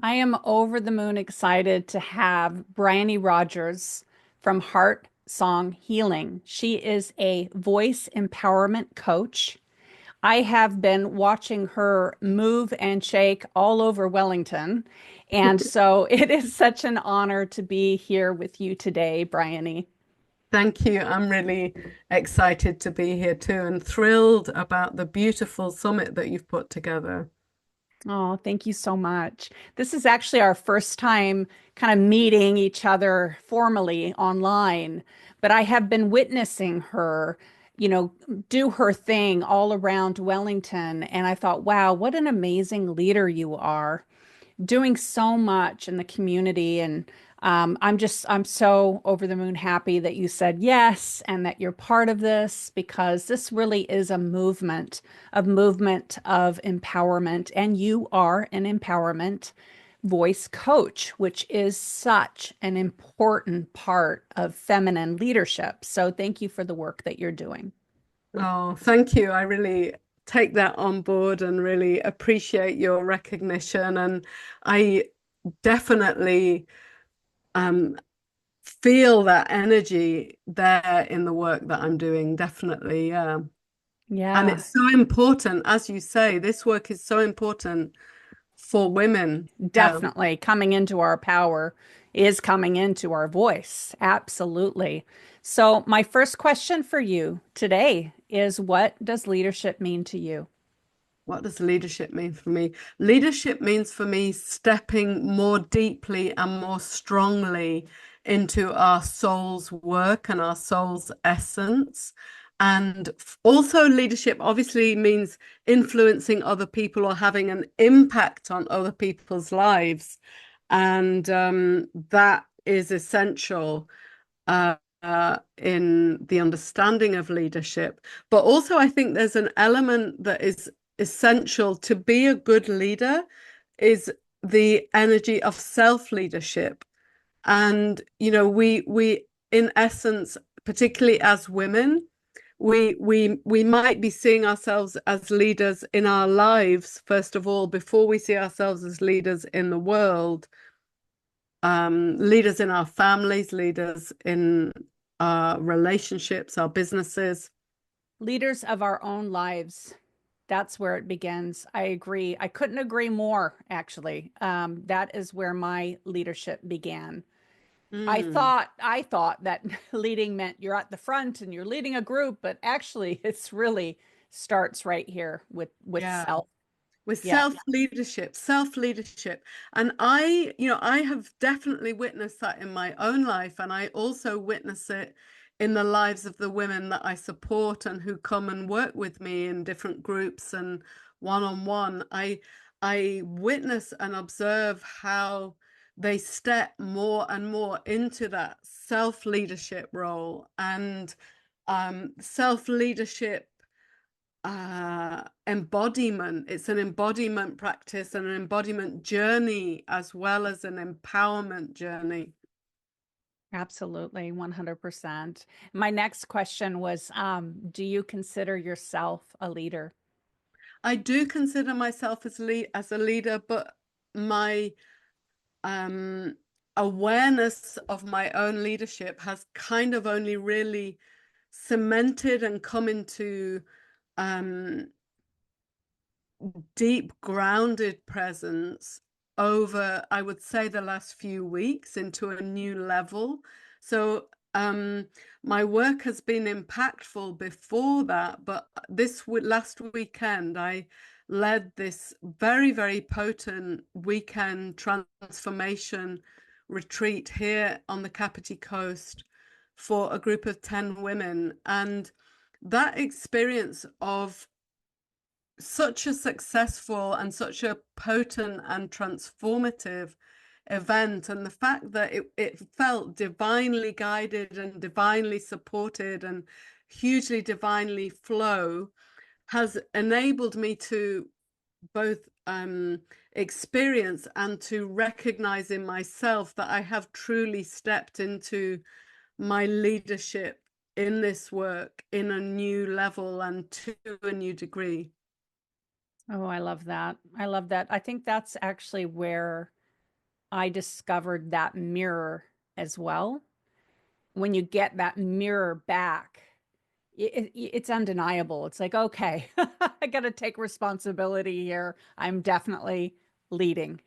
I am over the moon excited to have Bryony Rogers from Heart Song Healing. She is a voice empowerment coach. I have been watching her move and shake all over Wellington. And so it is such an honor to be here with you today, Bryony. Thank you. I'm really excited to be here too and thrilled about the beautiful summit that you've put together. Oh, thank you so much. This is actually our first time kind of meeting each other formally online, but I have been witnessing her, do her thing all around Wellington. And I thought, wow, what an amazing leader you are doing so much in the community. And I'm so over the moon happy that you said yes and that you're part of this because this really is a movement of empowerment. And you are an empowerment voice coach, which is such an important part of feminine leadership. So thank you for the work that you're doing. Oh, thank you. I really take that on board and really appreciate your recognition. And I definitely um, feel that energy there in the work that I'm doing. Definitely. Yeah. And Yeah. it's so important, as you say, this work is so important for women. Yeah. Definitely coming into our power is coming into our voice. Absolutely. So, my first question for you today is what does leadership mean to you? What does leadership mean for me? Leadership means for me stepping more deeply and more strongly into our soul's work and our soul's essence. And also, leadership obviously means influencing other people or having an impact on other people's lives. And that is essential in the understanding of leadership. But also, I think there's an element that is essential to be a good leader is the energy of self-leadership. And, we in essence, particularly as women, we might be seeing ourselves as leaders in our lives, first of all, before we see ourselves as leaders in the world, leaders in our families, leaders in our relationships, our businesses. Leaders of our own lives. That's where it begins. I agree. I couldn't agree more, actually. That is where my leadership began. Mm, I thought that leading meant you're at the front and you're leading a group, but actually it's really starts right here with yeah. self. With Yeah. self-leadership. And I have definitely witnessed that in my own life. And I also witness it in the lives of the women that I support and who come and work with me in different groups and one-on-one. I witness and observe how they step more and more into that self-leadership role and self-leadership embodiment. It's an embodiment practice and an embodiment journey as well as an empowerment journey. Absolutely, 100%. My next question was, do you consider yourself a leader? I do consider myself as a leader, but my um, awareness of my own leadership has kind of only really cemented and come into um, deep grounded presence over, I would say, the last few weeks into a new level. So my work has been impactful before that, but this last weekend I led this very, very potent weekend transformation retreat here on the Kapiti Coast for a group of 10 women. And that experience of such a successful and such a potent and transformative event, and the fact that it felt divinely guided and divinely supported and hugely divinely flow has enabled me to both experience and to recognize in myself that I have truly stepped into my leadership in this work in a new level and to a new degree. Oh, I love that. I love that. I think that's actually where I discovered that mirror as well. When you get that mirror back, it's undeniable. It's like, okay, I got to take responsibility here. I'm definitely leading.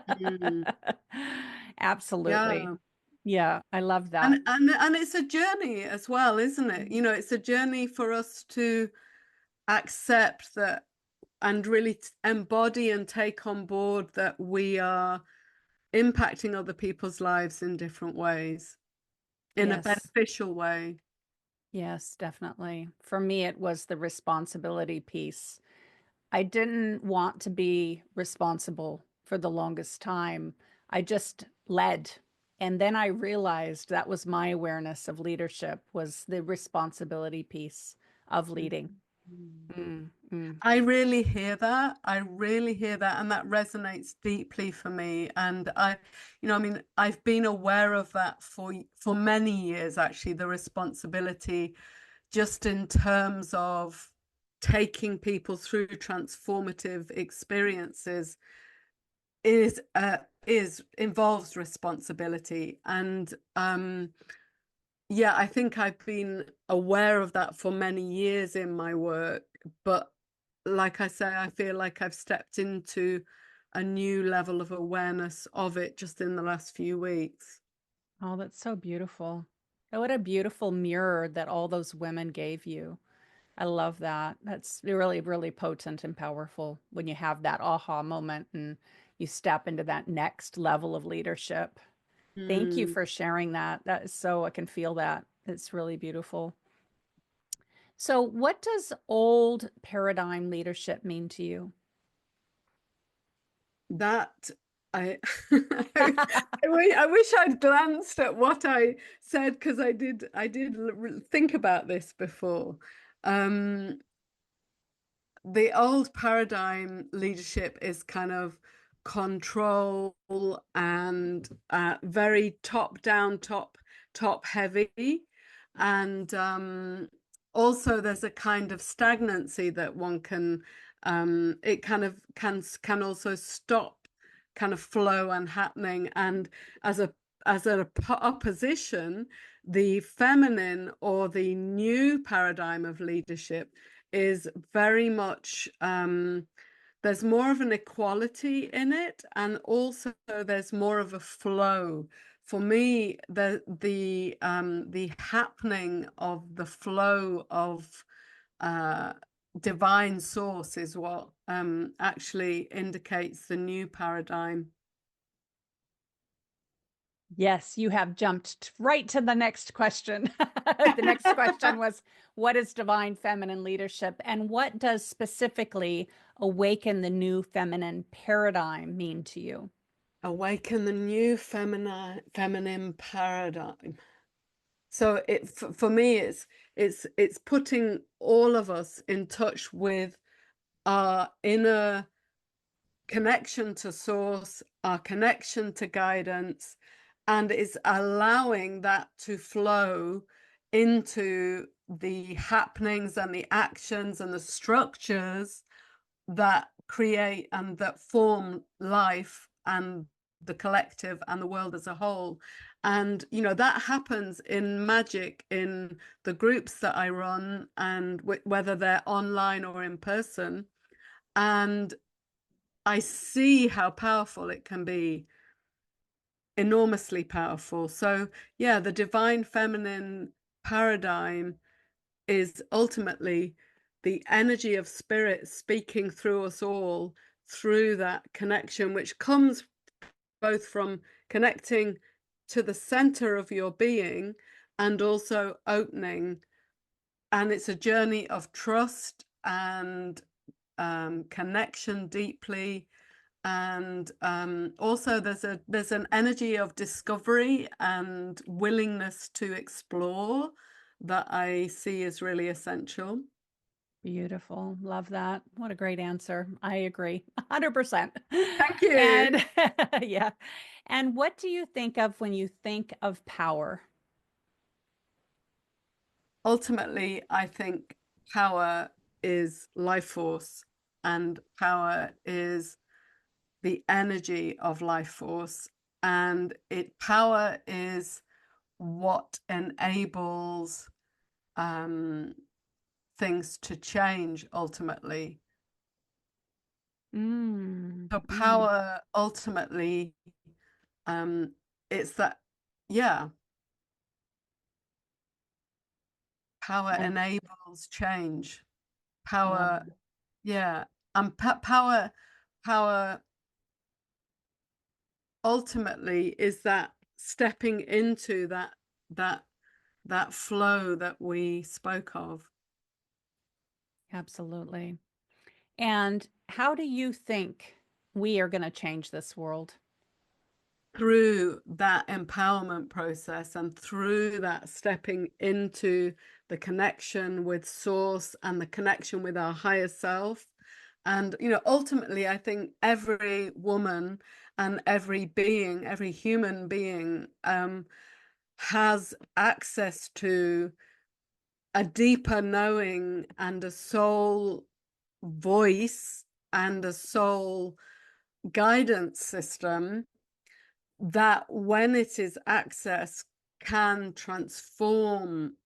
Mm. Absolutely. Yeah. Yeah, I love that. And it's a journey as well, isn't it? You know, it's a journey for us to accept that and really embody and take on board that we are impacting other people's lives in different ways, in a Yes. beneficial way. Yes, definitely. For me, it was the responsibility piece. I didn't want to be responsible for the longest time. I just led. And then I realized that was my awareness of leadership was the responsibility piece of leading. Mhm. Mm, mm. I really hear that. I really hear that. And that resonates deeply for me. And I mean, I've been aware of that for many years, actually, the responsibility just in terms of taking people through transformative experiences is involves responsibility. And yeah, I think I've been aware of that for many years in my work, but like I say, I feel like I've stepped into a new level of awareness of it just in the last few weeks. Oh, that's so beautiful. Oh, what a beautiful mirror that all those women gave you. I love that. That's really, really potent and powerful when you have that aha moment and you step into that next level of leadership. Thank you Mm. for sharing that. That is so, I can feel that. It's really beautiful. So, what does old paradigm leadership mean to you? That I I wish I'd glanced at what I said because I did think about this before. Um, the old paradigm leadership is kind of control and very top down, top heavy, and also there's a kind of stagnancy that one can it kind of can also stop kind of flow and happening, and as a opposition, the feminine or the new paradigm of leadership is very much there's more of an equality in it, and also there's more of a flow. For me, the happening of the flow of uh, divine source is what actually indicates the new paradigm. Yes, you have jumped right to the next question. The next question was, what is divine feminine leadership? And what does specifically awaken the new feminine paradigm mean to you? Awaken the new feminine paradigm. So for me, it's putting all of us in touch with our inner connection to source, our connection to guidance, and it's allowing that to flow into the happenings and the actions and the structures that create and that form life and the collective and the world as a whole. And that happens in magic in the groups that I run, and whether they're online or in person. And I see how powerful it can be, enormously powerful. So yeah, the divine feminine paradigm is ultimately the energy of spirit speaking through us all, through that connection, which comes both from connecting to the center of your being and also opening. And it's a journey of trust and connection deeply. And also there's an energy of discovery and willingness to explore that I see is really essential. Beautiful. Love that. What a great answer. I agree. 100%. Thank you. And yeah. And what do you think of when you think of power? Ultimately, I think power is life force, and power is the energy of life force, and power is what enables um, things to change ultimately. Mm, So mm, power ultimately, um, it's that, yeah, power I, enables change. I love Power, that. yeah, and power ultimately is that stepping into that that flow that we spoke of. Absolutely. And how do you think we are going to change this world? Through that empowerment process and through that stepping into the connection with source and the connection with our higher self. And, ultimately, I think every woman and every being, every human being, has access to a deeper knowing and a soul voice and a soul guidance system that, when it is accessed, can transform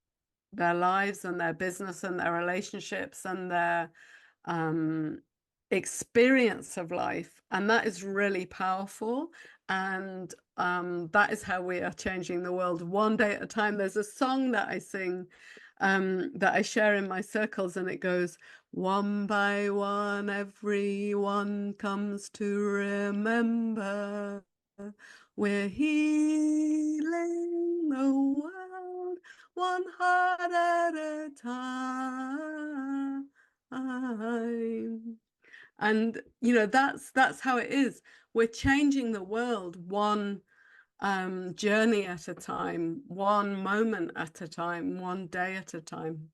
their lives and their business and their relationships and their um, experience of life. And that is really powerful. And that is how we are changing the world one day at a time. There's a song that I sing that I share in my circles, and it goes, one by one, everyone comes to remember we're healing the world one heart at a time. And that's how it is. We're changing the world one journey at a time, one moment at a time, one day at a time.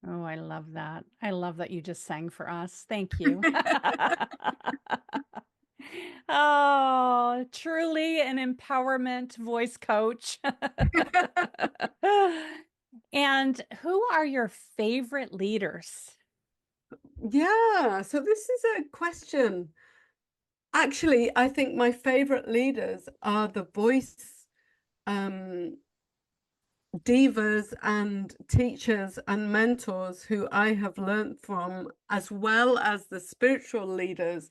Oh, I love that. I love that you just sang for us. Thank you. Oh, truly an empowerment voice coach. And who are your favorite leaders? Yeah, so this is a question. Actually, I think my favorite leaders are the voice um, divas and teachers and mentors who I have learned from, as well as the spiritual leaders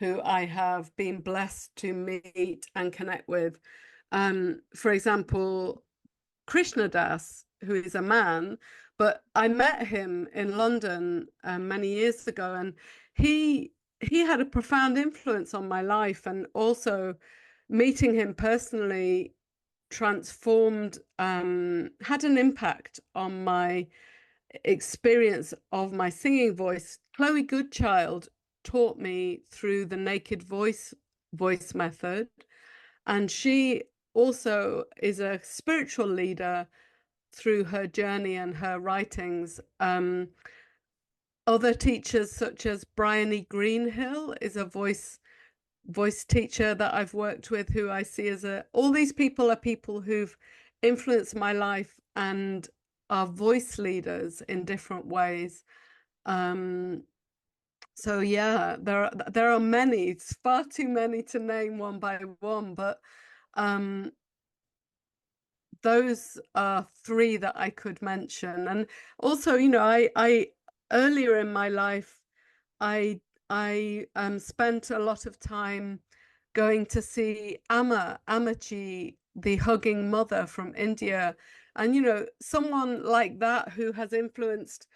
who I have been blessed to meet and connect with. For example, Krishna Das, who is a man, but I met him in London many years ago, and he he had a profound influence on my life, and also meeting him personally transformed, had an impact on my experience of my singing voice. Chloe Goodchild taught me through the naked voice method, and she also is a spiritual leader through her journey and her writings. Other teachers such as Bryony Greenhill is a voice teacher that I've worked with, who I see as all these people are people who've influenced my life and are voice leaders in different ways. Um, so yeah, there are many. It's far too many to name one by one, but um, those are three that I could mention. And also, I earlier in my life, I spent a lot of time going to see Amachi, the hugging mother from India. And someone like that who has influenced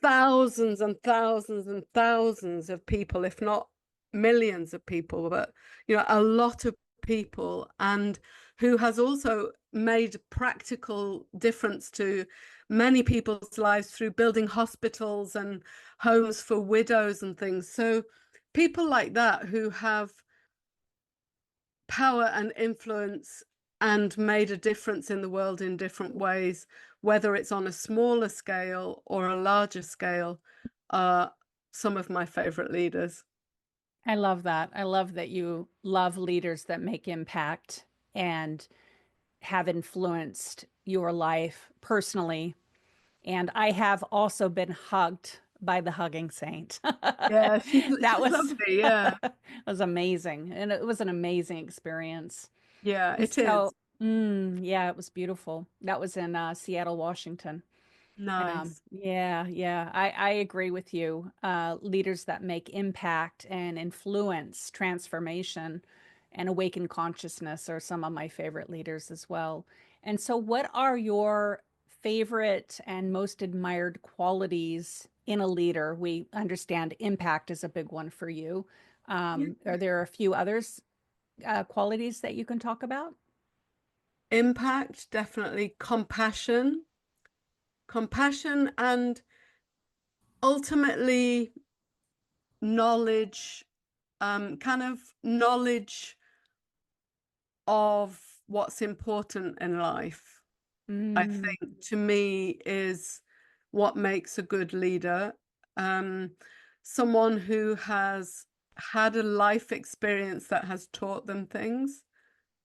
thousands and thousands and thousands of people, if not millions of people, but a lot of people, and who has also made practical difference to many people's lives through building hospitals and homes for widows and things. So people like that who have power and influence and made a difference in the world in different ways, whether it's on a smaller scale or a larger scale, are some of my favorite leaders. I love that. I love that you love leaders that make impact and have influenced your life personally. And I have also been hugged by the hugging saint. Yeah, That she's was lovely. Yeah. was amazing. And it was an amazing experience. Yeah, And it so, is. yeah, it was beautiful. That was in Seattle, Washington. Nice. Yeah, yeah, I agree with you. Leaders that make impact and influence transformation and awaken consciousness are some of my favorite leaders as well. And so, what are your favorite and most admired qualities in a leader? We understand impact is a big one for you. Yeah. Are there a few others, qualities that you can talk about? Impact, definitely compassion, and ultimately knowledge, kind of knowledge of what's important in life, I Mm, think to me is what makes a good leader. Um, Someone who has had a life experience that has taught them things.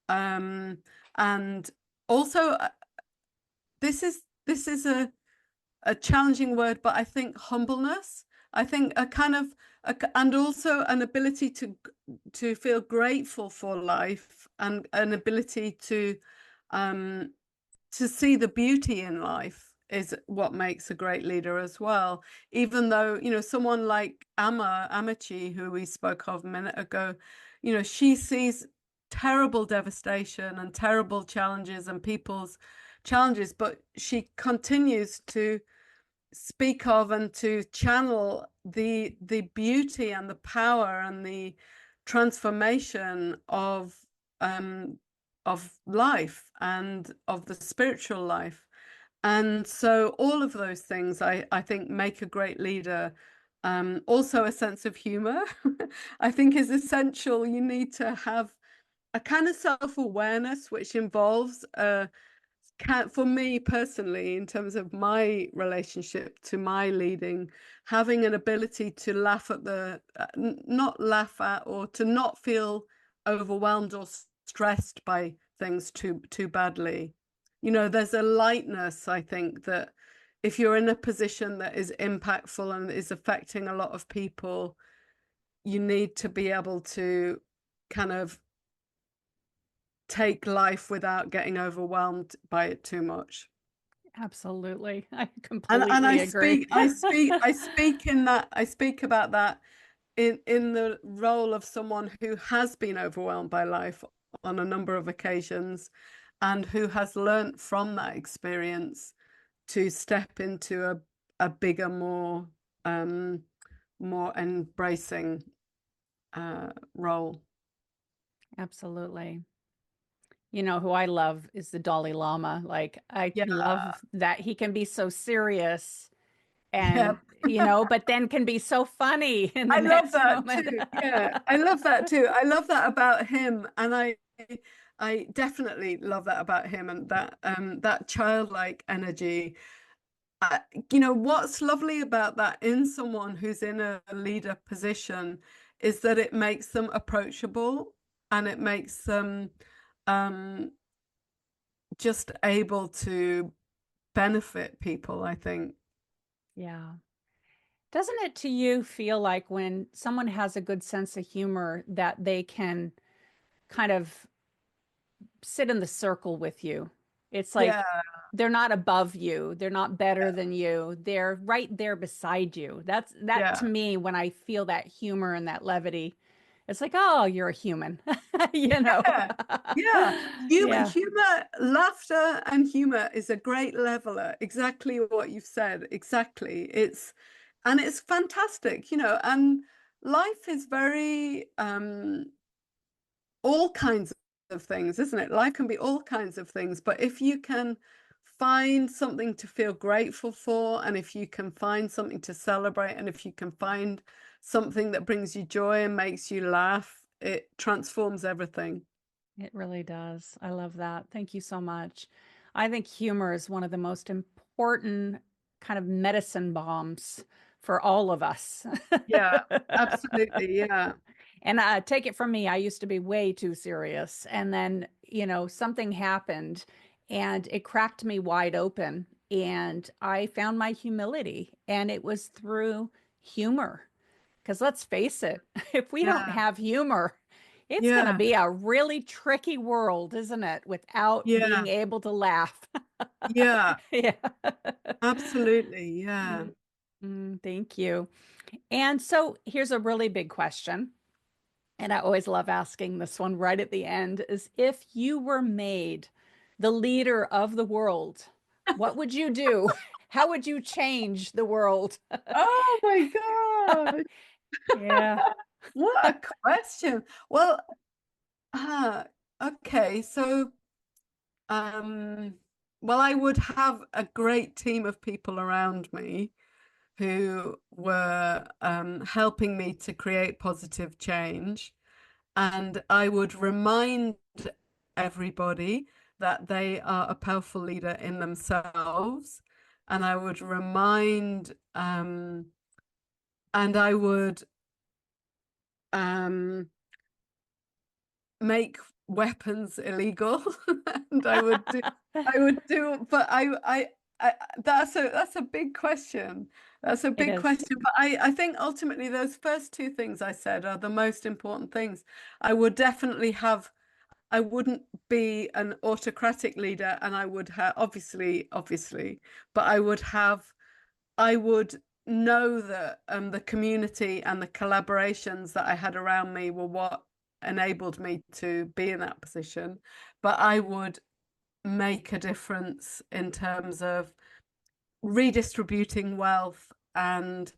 Um, and also, this is a challenging word, but I think humbleness. I think a kind of and also an ability to feel grateful for life and an ability um, to see the beauty in life is what makes a great leader as well. Even though, someone like Amachi, who we spoke of a minute ago, she sees terrible devastation and terrible challenges and people's challenges, but she continues to speak of and to channel the beauty and the power and the transformation of life and of the spiritual life. And so all of those things I think make a great leader. Also a sense of humor I think is essential. You need to have a kind of self-awareness which involves for me personally, in terms of my relationship to my leading, having an ability to laugh at not laugh at, or to not feel overwhelmed or stressed by things too badly. There's a lightness, I think, that if you're in a position that is impactful and is affecting a lot of people, you need to be able to kind of take life without getting overwhelmed by it too much. absolutely. I And I completely agree. speak, I speak I speak about that in the role of someone who has been overwhelmed by life on a number of occasions and who has learnt from that experience to step into a bigger, more embracing role. Absolutely. You know, who I love is the Dalai Lama. Like, I Yeah, love that he can be so serious yeah. and, but then can be so funny in the I love next that moment. too. Yeah, I love that too. I love that about him, and I definitely love that about him, and that childlike energy. What's lovely about that in someone who's in a leader position is that it makes them approachable, and it makes them um just able to benefit people, I think. Yeah. Doesn't it to you feel like when someone has a good sense of humor that they can kind of sit in the circle with you? It's Yeah, like they're not above you, they're not better than you, they're right there beside you. That to yeah. me, when I feel that humor and that levity, it's like, oh, you're a human, you know? Yeah, yeah. Yeah, Humor, laughter, and humor is a great leveler. Exactly what you've said. Exactly. And it's fantastic, and life is very all kinds of things, isn't it? Life can be all kinds of things, but if you can find something to feel grateful for, and if you can find something to celebrate, and if you can find something that brings you joy and makes you laugh, it transforms everything. it really does. I love that. Thank you so much. I think humor is one of the most important kind of medicine bombs for all of us. Yeah, absolutely. Yeah. And take it from me, I used to be way too serious. And then, something happened and it cracked me wide open. and I found my humility, and it was through humor. Because let's face it, if we don't Yeah. have humor, it's going to Yeah. be a really tricky world, isn't it? Without being Yeah. able to laugh. Yeah. Yeah. Absolutely. Yeah. Mm, thank you. And so here's a really big question. And I always love asking this one right at the end is if you were made the leader of the world, what would you do? How would you change the world? Oh my God. Yeah. What a question. Well, okay. So, um, well, I would have a great team of people around me who were helping me to create positive change. And I would remind everybody that they are a powerful leader in themselves. And I would and I would um, make weapons illegal. And I would do, but I, that's a big question. That's a It big is. question. But I think ultimately those first two things I said are the most important things. I would definitely have I wouldn't be an autocratic leader, and I would have obviously, but I would know that the community and the collaborations that I had around me were what enabled me to be in that position. But I would make a difference in terms of redistributing wealth and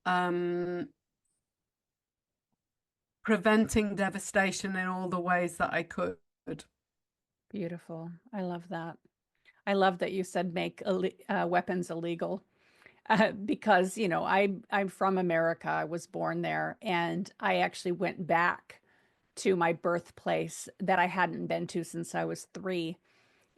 um, preventing devastation in all the ways that I could. Beautiful. I love that. I love that you said make weapons illegal. Because, I'm from America. I was born there, and I actually went back to my birthplace that I hadn't been to since I was 3,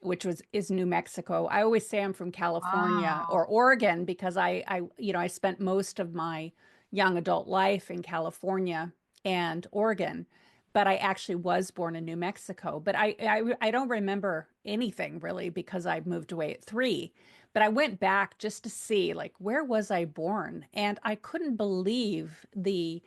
which is New Mexico. I always say I'm from California Wow. or Oregon because I spent most of my young adult life in California and Oregon, but I actually was born in New Mexico. But I don't remember anything really because I moved away at 3. But I went back just to see like where was I born, and I couldn't believe the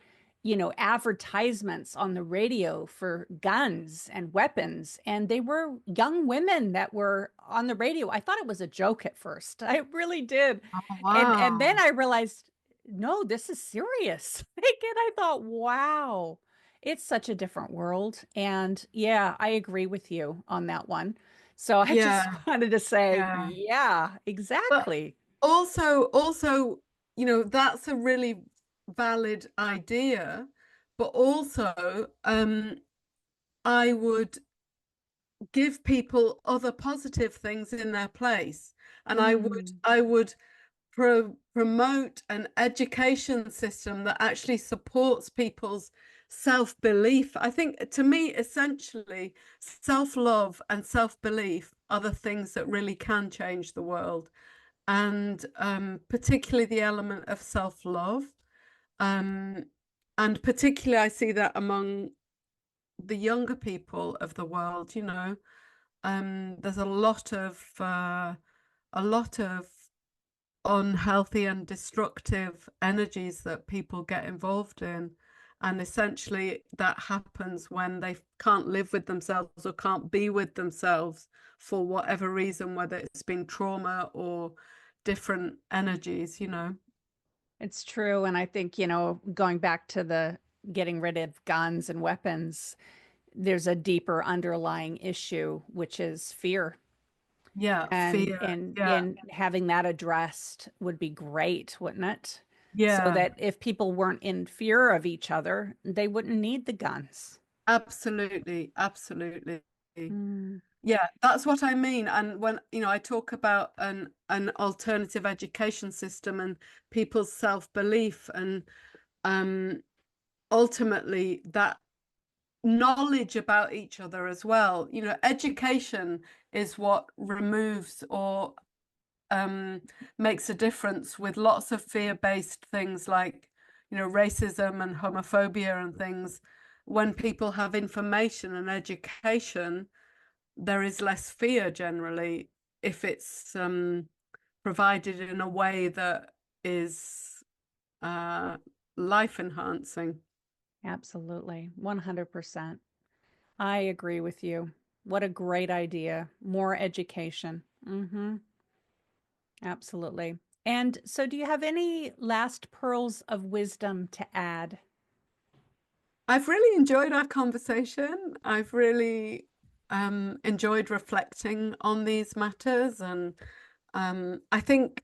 advertisements on the radio for guns and weapons. And they were young women that were on the radio. I thought it was a joke at first. I really did. Oh, And then wow. I realized, no, this is serious. And I thought, wow, it's such a different world. And yeah, I agree with you on that one. So I just Yeah, wanted to say, yeah. yeah, But exactly. also, that's a really valid idea. But also, I would give people other positive things in their place, and Mm, I would promote an education system that actually supports people's self-belief. I think to me, essentially, self-love and self-belief are the things that really can change the world. And particularly the element of self-love. Um, and particularly, I see that among the younger people of the world, there's a lot of unhealthy and destructive energies that people get involved in. And essentially, that happens when they can't live with themselves or can't be with themselves for whatever reason, whether it's been trauma or different energies. it's true. And I think, going back to the getting rid of guns and weapons, there's a deeper underlying issue, which is fear. Yeah, And fear. and Yeah, and having that addressed would be great, wouldn't it? So yeah, that if people weren't in fear of each other, they wouldn't need the guns. absolutely, absolutely. Mm, Yeah, that's what I mean. And when, I talk about an alternative education system and people's self-belief and um ultimately that knowledge about each other as well. Education is what removes or um makes a difference with lots of fear-based things like, racism and homophobia and things. When people have information and education, there is less fear generally if it's provided in a way that is uh, life enhancing. Absolutely. 100%. I agree with you. What a great idea. More education. Absolutely. And so, do you have any last pearls of wisdom to add? I've really enjoyed our conversation. I've really enjoyed reflecting on these matters, and I think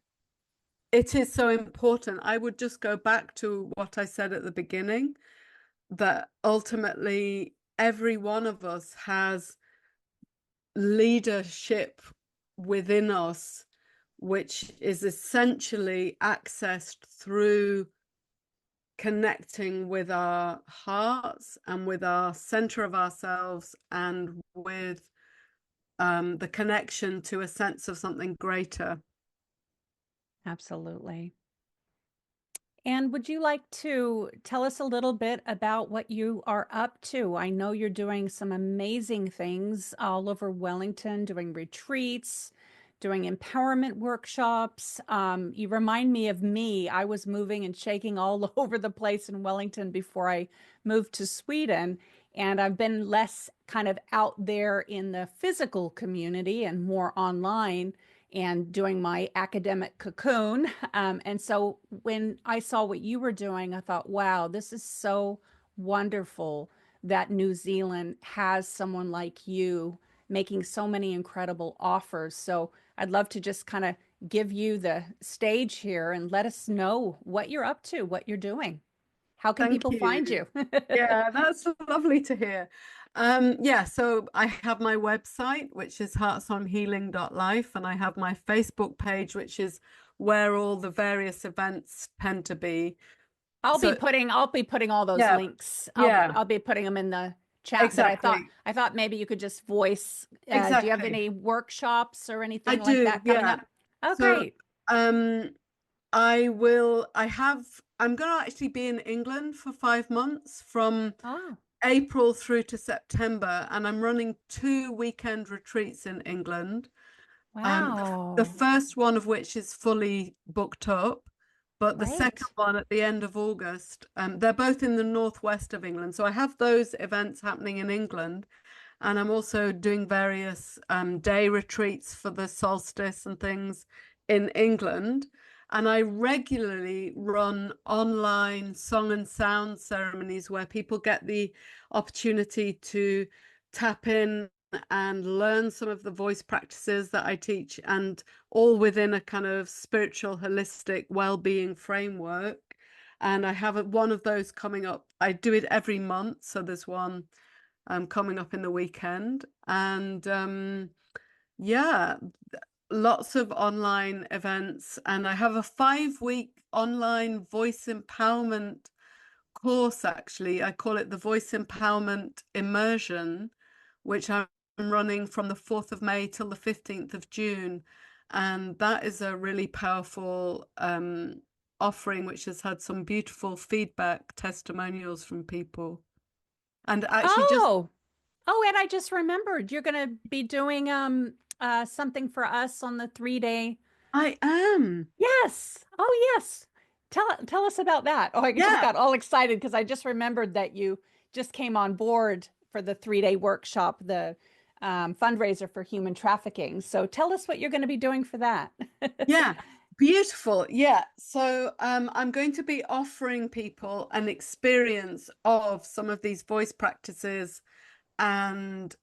it is so important. I would just go back to what I said at the beginning, that ultimately every one of us has leadership within us, which is essentially accessed through connecting with our hearts and with our center of ourselves and with the connection to a sense of something greater. Absolutely. And would you like to tell us a little bit about what you are up to? I know you're doing some amazing things all over Wellington, doing retreats, doing empowerment workshops. You remind me of me. I was moving and shaking all over the place in Wellington before I moved to Sweden. And I've been less kind of out there in the physical community and more online and doing my academic cocoon. And so when I saw what you were doing, I thought, wow, this is so wonderful that New Zealand has someone like you making so many incredible offers. So I'd love to just kind of give you the stage here and let us know what you're up to, what you're doing. How can Thank people find you. you? Yeah, that's lovely to hear. Yeah, so I have my website, which is heartsonhealing.life, and I have my Facebook page, which is where all the various events tend to be. So I'll be putting all those yeah, links. yeah, I'll be putting them in the chat, but exactly. I thought maybe you could just voice do you have Exactly. any workshops or I anything like do, that coming yeah. up? Oh, So great. um I'm gonna actually be in England for 5 months from Oh, April through to September, and I'm running 2 weekend retreats in England. The wow. first one of which is fully booked up, but the second Great. one at the end of August, they're both in the northwest of England. So I have those events happening in England, and I'm also doing various day retreats for the solstice and things in England. And I regularly run online song and sound ceremonies where people get the opportunity to tap in and learn some of the voice practices that I teach, and all within a kind of spiritual, holistic well-being framework. And I have one of those coming up. I do it every month, so there's one coming up in the weekend. And yeah, lots of online events. And I have a 5 week online voice empowerment course, actually. I call it the Voice Empowerment Immersion, which I'm running from the 4th of May till the 15th of June. And that is a really powerful offering, which has had some beautiful feedback testimonials from people. And actually, just Oh, oh, and I just remembered you're going to be doing something for us on the 3 day. I am. Yes. Oh, yes. Tell us about that. Oh, I just Yeah. got all excited because I just remembered that you just came on board for the 3 day workshop, the fundraiser for human trafficking. So tell us what you're going to be doing for that. Yeah. Beautiful. Yeah. So I'm going to be offering people an experience of some of these voice practices, and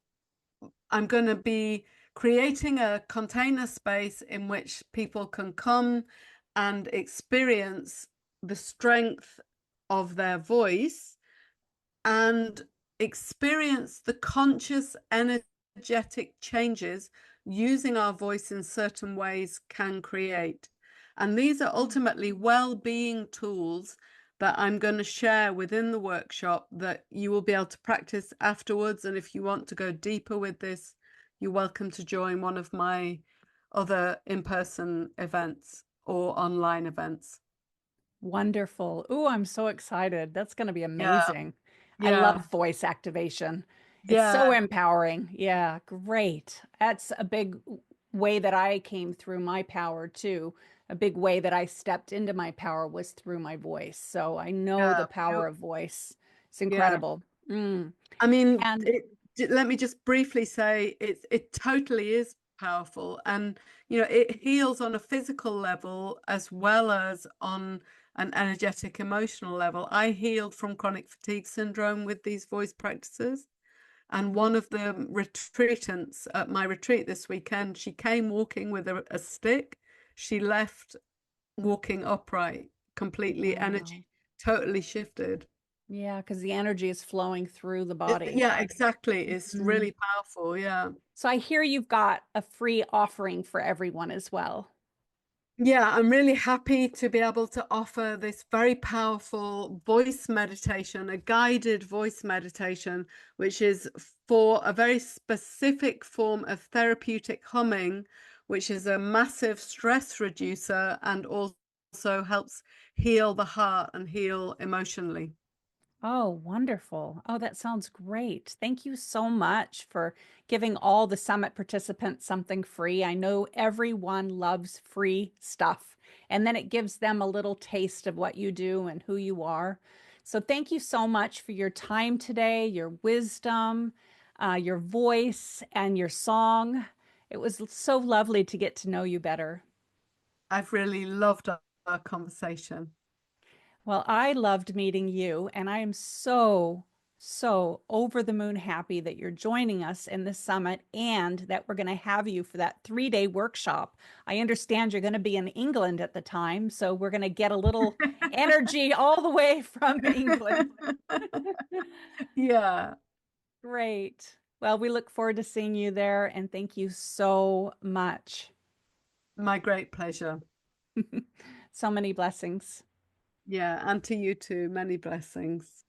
I'm going to be creating a container space in which people can come and experience the strength of their voice and experience the conscious energetic changes using our voice in certain ways can create. And these are ultimately well-being tools that I'm going to share within the workshop that you will be able to practice afterwards. And if you want to go deeper with this, you're welcome to join one of my other in-person events or online events. Wonderful. Oh, I'm so excited. That's going to be Yeah, amazing. I yeah, love voice activation. It's so yeah. empowering. Yeah, great. That's a big way that I came through my power too. A big way that I stepped into my power was through my voice. So I know the Yeah, power of voice. It's yeah. incredible. Mm. I mean, And let me just briefly say it totally is powerful, and it heals on a physical level as well as on an energetic, emotional level. I healed from chronic fatigue syndrome with these voice practices, and one of the retreatants at my retreat this weekend, she came walking with a stick. She left walking upright, completely wow. energy totally shifted. Yeah, because the energy is flowing through the body. Yeah, exactly. It's Mhm. really powerful. Yeah. So I hear you've got a free offering for everyone as well. Yeah, I'm really happy to be able to offer this very powerful voice meditation, a guided voice meditation, which is for a very specific form of therapeutic humming, which is a massive stress reducer and also helps heal the heart and heal emotionally. Oh, wonderful. Oh, that sounds great. Thank you so much for giving all the summit participants something free. I know everyone loves free stuff, and then it gives them a little taste of what you do and who you are. So, thank you so much for your time today, your wisdom, your voice, and your song. It was so lovely to get to know you better. I've really loved our conversation. Well, I loved meeting you, and I am so, so over the moon happy that you're joining us in this summit and that we're going to have you for that 3 day workshop. I understand you're going to be in England at the time, so we're going to get a little energy all the way from England. Yeah, Great. Well, we look forward to seeing you there, and thank you so much. my great pleasure. So many blessings. Yeah, and to you too, many blessings.